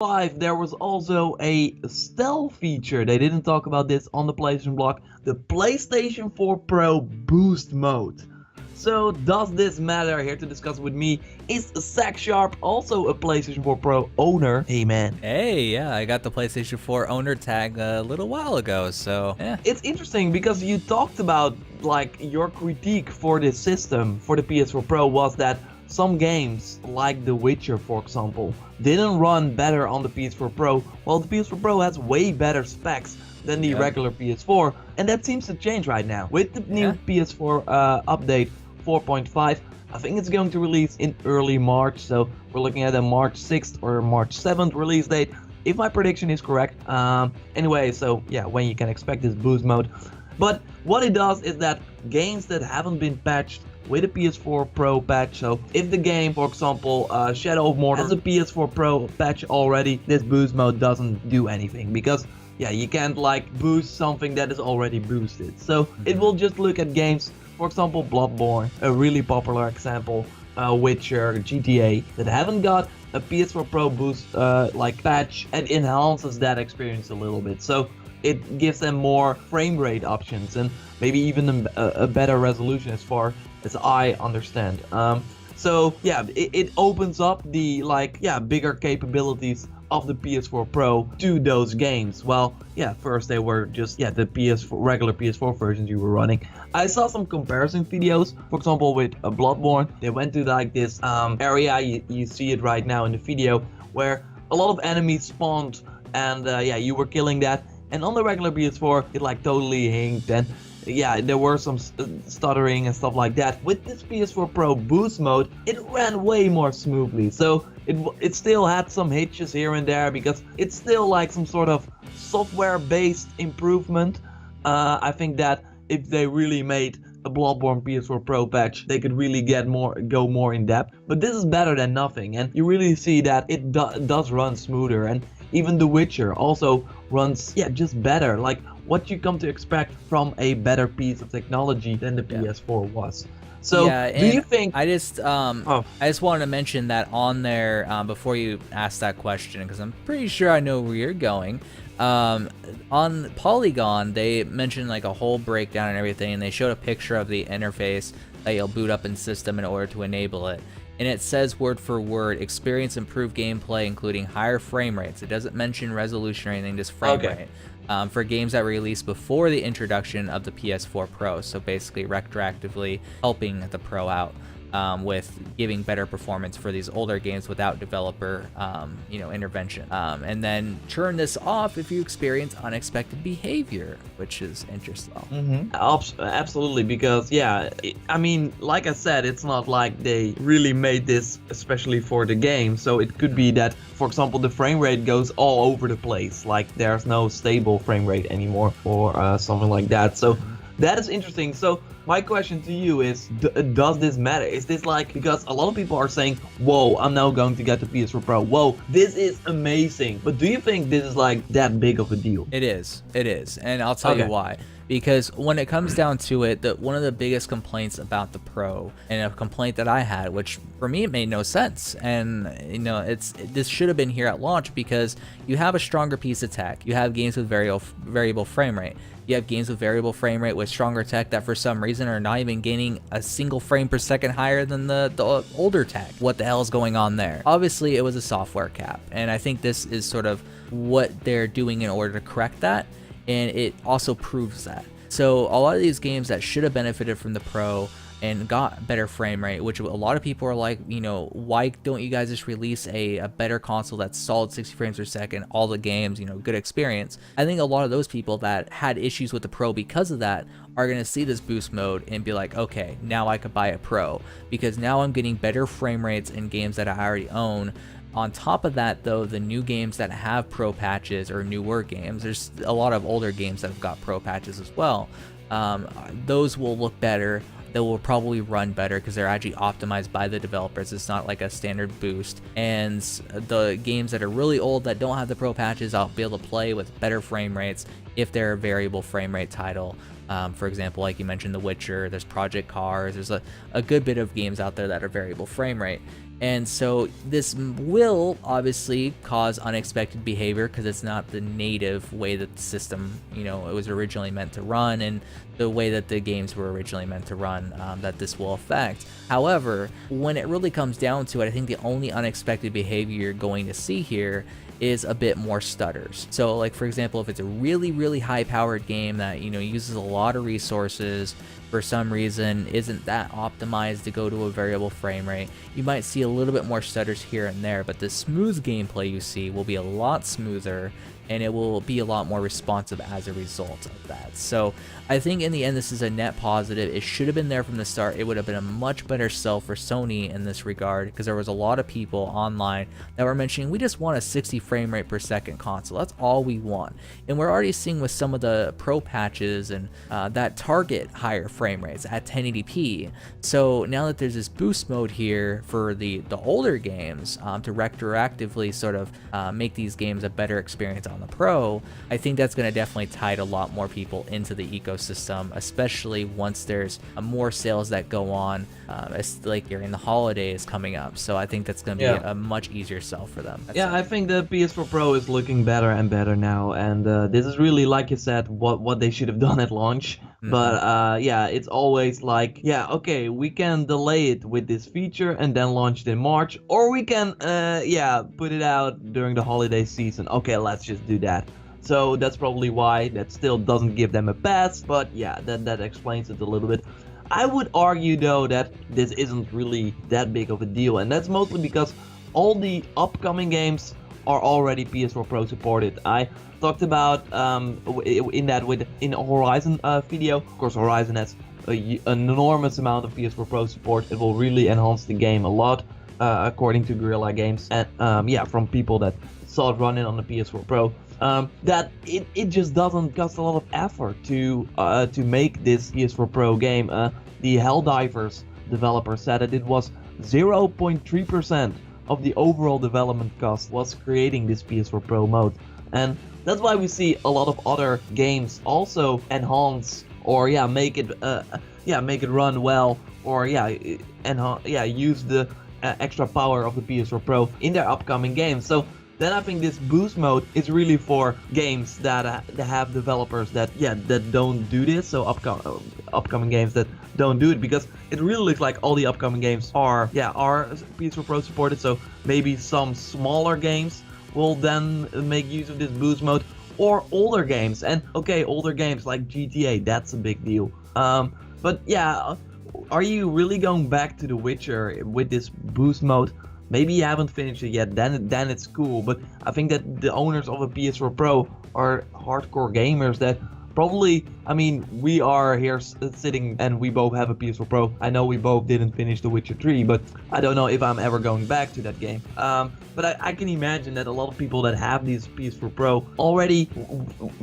5, there was also a stealth feature. They didn't talk about this on the PlayStation blog. The PlayStation 4 Pro Boost Mode. So does this matter? Here to discuss with me is Zach Sharp, also a PlayStation 4 Pro owner. Hey man. Hey, yeah, I got the PlayStation 4 owner tag a little while ago, so yeah. It's interesting because you talked about like your critique for this system for the PS4 Pro was that some games, like The Witcher for example, didn't run better on the PS4 Pro, while the PS4 Pro has way better specs than the regular PS4, and that seems to change right now. With the new PS4 update 4.5, I think it's going to release in early March, so we're looking at a March 6th or March 7th release date, if my prediction is correct. Anyway, so yeah, when you can expect this boost mode. But what it does is that games that haven't been patched with a PS4 Pro patch, so if the game, for example, Shadow of Mordor has a PS4 Pro patch already, this boost mode doesn't do anything, because yeah, you can't like boost something that is already boosted. So it will just look at games, for example, Bloodborne, a really popular example, Witcher, GTA, that haven't got a PS4 Pro boost like patch, and enhances that experience a little bit. So it gives them more frame rate options and maybe even a better resolution as far as I understand. So yeah, it opens up the bigger capabilities of the PS4 Pro to those games. Well, yeah, first they were just the regular PS4 versions you were running. I saw some comparison videos, for example with Bloodborne. They went to like this area, you see it right now in the video, where a lot of enemies spawned, and you were killing that. And on the regular PS4, it like totally hinked, and yeah, there were some stuttering and stuff like that. With this PS4 Pro boost mode, it ran way more smoothly. So it still had some hitches here and there, because it's still like some sort of software-based improvement. I think that if they really made a Bloodborne PS4 Pro patch, they could really go more in depth. But this is better than nothing, and you really see that it does run smoother. And even The Witcher also runs just better, like what you come to expect from a better piece of technology than the PS4 was. So do you think I just wanted to mention that on there before you ask that question, because I'm pretty sure I know where you're going. On Polygon, they mentioned like a whole breakdown and everything, and they showed a picture of the interface that you'll boot up in system in order to enable it. And it says word for word, experience improved gameplay, including higher frame rates. It doesn't mention resolution or anything, just frame rate. For games that were released before the introduction of the PS4 Pro. So basically retroactively helping the Pro out with giving better performance for these older games without developer intervention. And then turn this off if you experience unexpected behavior, which is interesting. Absolutely, because I mean, like I said, it's not like they really made this especially for the game. So it could be that, for example, the frame rate goes all over the place, like there's no stable frame rate anymore, or something like that. So that is interesting. So my question to you is, does this matter? Is this like, because a lot of people are saying, whoa, I'm now going to get the PS4 Pro. Whoa, this is amazing. But do you think this is like that big of a deal? It is. And I'll tell you why. Because when it comes down to it, one of the biggest complaints about the Pro, and a complaint that I had, which for me it made no sense, and this should have been here at launch, because you have a stronger piece of tech. You have games with variable frame rate. You have games with variable frame rate with stronger tech that for some reason are not even gaining a single frame per second higher than the older tech. What the hell is going on there? Obviously, it was a software cap, and I think this is sort of what they're doing in order to correct that. And it also proves that. So a lot of these games that should have benefited from the Pro and got better frame rate, which a lot of people are like, why don't you guys just release a better console that's solid 60 frames per second, all the games, good experience. I think a lot of those people that had issues with the Pro because of that are going to see this boost mode and be like, okay, now I could buy a Pro, because now I'm getting better frame rates in games that I already own. On top of that, though, the new games that have Pro patches, or newer games, there's a lot of older games that have got Pro patches as well. Those will look better. They will probably run better because they're actually optimized by the developers. It's not like a standard boost. And the games that are really old that don't have the Pro patches, I'll be able to play with better frame rates if they're a variable frame rate title. For example, like you mentioned, The Witcher, there's Project Cars, there's a good bit of games out there that are variable frame rate. And so this will obviously cause unexpected behavior because it's not the native way that the system, it was originally meant to run, and the way that the games were originally meant to run, that this will affect. However, when it really comes down to it, I think the only unexpected behavior you're going to see here is a bit more stutters. So like, for example, if it's a really, really high powered game that, uses a lot of resources, for some reason isn't that optimized to go to a variable frame rate, you might see a little bit more stutters here and there, but the smooth gameplay you see will be a lot smoother, and it will be a lot more responsive as a result of that. So I think in the end, this is a net positive. It should have been there from the start. It would have been a much better sell for Sony in this regard, because there was a lot of people online that were mentioning, we just want a 60 frame rate per second console. That's all we want. And we're already seeing with some of the pro patches and that target higher frame rates at 1080p. So now that there's this boost mode here for the older games to retroactively sort of make these games a better experience on the Pro, I think that's going to definitely tide a lot more people into the ecosystem, especially once there's more sales that go on, like during the holidays coming up. So I think that's going to be a much easier sell for them. I think the PS4 Pro is looking better and better now, and this is really, like you said, what they should have done at launch. But it's always like, okay, we can delay it with this feature and then launch it in March, or we can put it out during the holiday season. Okay, let's just do that. So that's probably why that still doesn't give them a pass, but that explains it a little bit. I would argue though that this isn't really that big of a deal, and that's mostly because all the upcoming games are already PS4 Pro supported. I talked about in a Horizon video. Of course, Horizon has an enormous amount of PS4 Pro support. It will really enhance the game a lot, according to Guerrilla Games, and from people that saw it running on the PS4 Pro. That it just doesn't cost a lot of effort to make this PS4 Pro game. The Helldivers developer said that it was 0.3% of the overall development cost was creating this PS4 Pro mode, and that's why we see a lot of other games also enhance or make it run well, or use the extra power of the PS4 Pro in their upcoming games. So then I think this boost mode is really for games that have developers that don't do this. So upcoming games that don't do it, because it really looks like all the upcoming games are PS4 Pro supported. So maybe some smaller games will then make use of this boost mode, or older games. And okay, older games like GTA, that's a big deal. But are you really going back to The Witcher with this boost mode? Maybe you haven't finished it yet, then it's cool. But I think that the owners of a PS4 Pro are hardcore gamers that probably, we are here sitting and we both have a PS4 Pro. I know we both didn't finish The Witcher 3, but I don't know if I'm ever going back to that game. But I can imagine that a lot of people that have these PS4 Pro already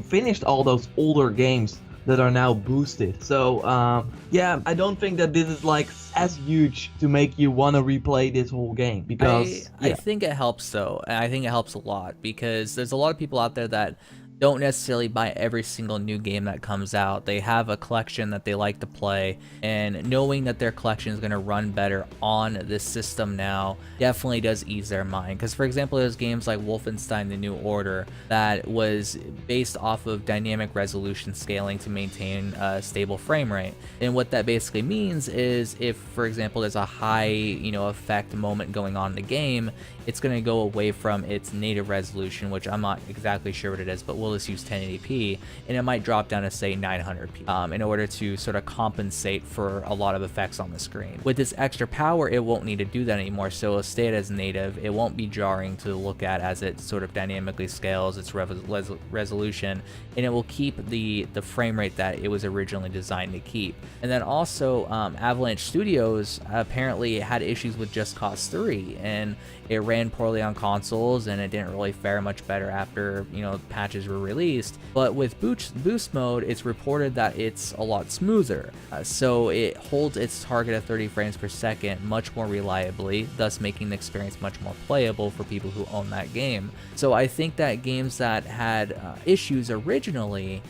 finished all those older games that are now boosted. So I don't think that this is like as huge to make you want to replay this whole game, because I think it helps though. And I think it helps a lot, because there's a lot of people out there that don't necessarily buy every single new game that comes out. They have a collection that they like to play, and knowing that their collection is going to run better on this system now definitely does ease their mind. Because for example, there's games like Wolfenstein The New Order that was based off of dynamic resolution scaling to maintain a stable frame rate. And what that basically means is, if for example there's a high effect moment going on in the game, it's going to go away from its native resolution, which I'm not exactly sure what it is, but we'll just use 1080p, and it might drop down to say 900p in order to sort of compensate for a lot of effects on the screen. With this extra power, it won't need to do that anymore, so it'll stay as native. It won't be jarring to look at as it sort of dynamically scales its resolution, and it will keep the frame rate that it was originally designed to keep. And then also, Avalanche Studios apparently had issues with Just Cause 3, and it ran poorly on consoles, and it didn't really fare much better after patches were released. But with boost mode, it's reported that it's a lot smoother, so it holds its target of 30 frames per second much more reliably, thus making the experience much more playable for people who own that game. So I think that games that had issues originally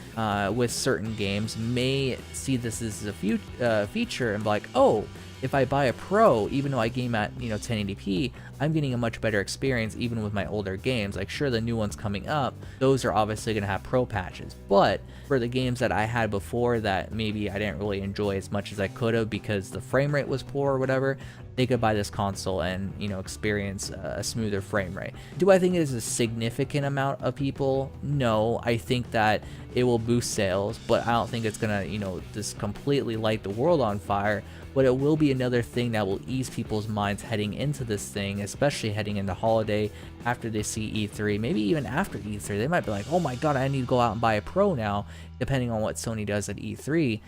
with certain games may see this as a feature and be like, oh, if I buy a Pro, even though I game at 1080p, I'm getting a much better experience even with my older games. Like, sure, the new ones coming up, those are obviously going to have Pro patches, but for the games that I had before that maybe I didn't really enjoy as much as I could have because the frame rate was poor or whatever, they could buy this console and experience a smoother frame rate. Do I think it is a significant amount of people? No, I think that it will boost sales, but I don't think it's gonna just completely light the world on fire. But it will be another thing that will ease people's minds heading into this thing, especially heading into holiday after they see E3, maybe even after E3. They might be like, oh my god, I need to go out and buy a Pro now, depending on what Sony does at E3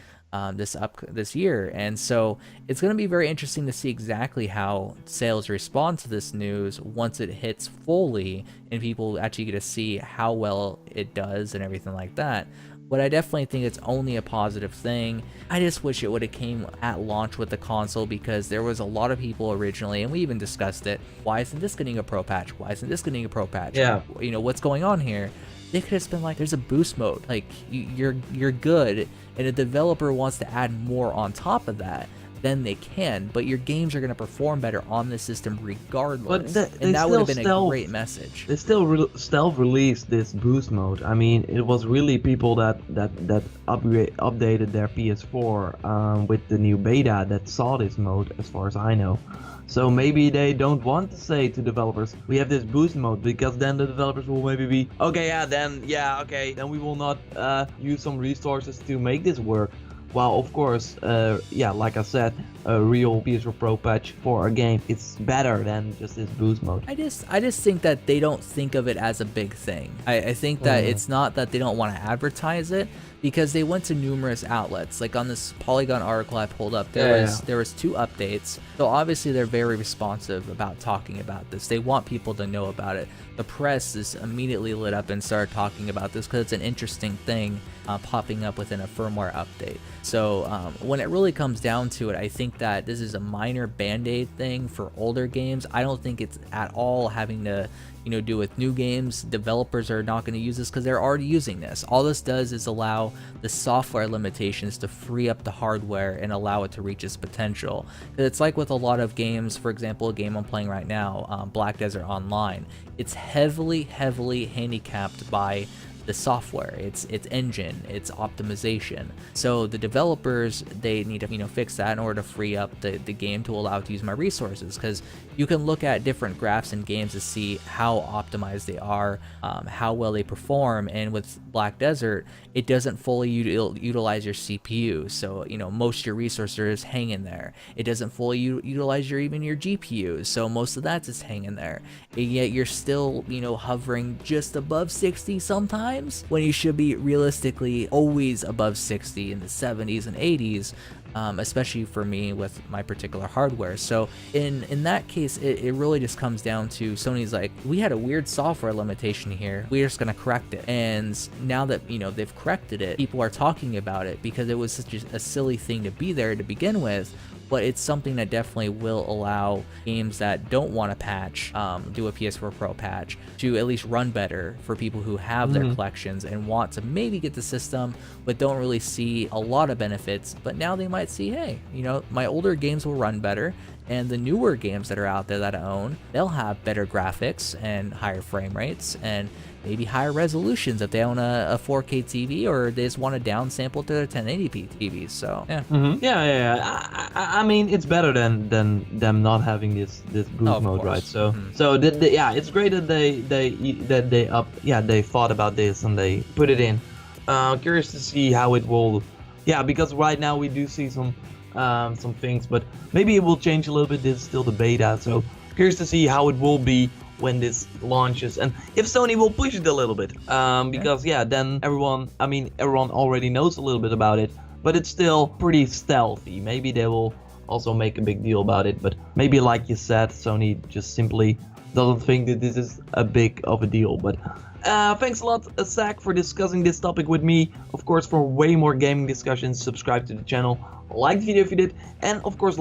this year. And so it's going to be very interesting to see exactly how sales respond to this news once it hits fully and people actually get to see how well it does and everything like that. But I definitely think it's only a positive thing. I just wish it would have came at launch with the console, because there was a lot of people originally, and we even discussed it, why isn't this getting a Pro patch? Why isn't this getting a Pro patch? Yeah. What's going on here? They could have just been like, there's a boost mode, like you're good, and a developer wants to add more on top of that, then they can, but your games are going to perform better on the system regardless. And that would have been a great message. They still self-released this boost mode. I mean, it was really people that updated their PS4 with the new beta that saw this mode, as far as I know. So maybe they don't want to say to developers, we have this boost mode, because then the developers will maybe be, then we will not use some resources to make this work. While of course, like I said, a real PS4 Pro patch for a game, it's better than just this boost mode. I just think that they don't think of it as a big thing. I think that it's not that they don't want to advertise it, because they went to numerous outlets. Like on this Polygon article I pulled up, there was 2 updates. So obviously they're very responsive about talking about this. They want people to know about it. The press is immediately lit up and started talking about this because it's an interesting thing popping up within a firmware update. So when it really comes down to it, I think that this is a minor band-aid thing for older games. I don't think it's at all having to do with new games. Developers are not going to use this because they're already using this. All this does is allow the software limitations to free up the hardware and allow it to reach its potential. It's like with a lot of games, for example, a game I'm playing right now, Black Desert Online, it's heavily handicapped by the software, its engine, its optimization. So the developers, they need to fix that in order to free up the game to allow it to use my resources, because you can look at different graphs in games to see how optimized they are, how well they perform, and with Black Desert, it doesn't fully utilize your CPU, so most of your resources hang in there. It doesn't fully utilize even your GPU, so most of that's just hanging there, and yet you're still hovering just above 60 sometimes, when you should be realistically always above 60 in the 70s and 80s, especially for me with my particular hardware. So in that case, it really just comes down to Sony's like, we had a weird software limitation here, we're just gonna correct it. And now that they've corrected it, people are talking about it because it was such a silly thing to be there to begin with. But it's something that definitely will allow games that don't want to patch, do a PS4 Pro patch, to at least run better for people who have their collections and want to maybe get the system, but don't really see a lot of benefits. But now they might see, hey, my older games will run better, and the newer games that are out there that I own, they'll have better graphics and higher frame rates and maybe higher resolutions if they own a 4K TV, or they just want to downsample to their 1080p TVs. So yeah. I mean, it's better than them not having this boost mode, right? So it's great that they thought about this and they put it in. Curious to see how it will. Yeah, because right now we do see some things, but maybe it will change a little bit. This is still the beta, so curious to see how it will be when this launches, and if Sony will push it a little bit, because then everyone already knows a little bit about it, but it's still pretty stealthy. Maybe they will also make a big deal about it, but maybe, like you said, Sony just simply doesn't think that this is a big of a deal. But thanks a lot, Zach, for discussing this topic with me. Of course, for way more gaming discussions, subscribe to the channel, like the video if you did, and of course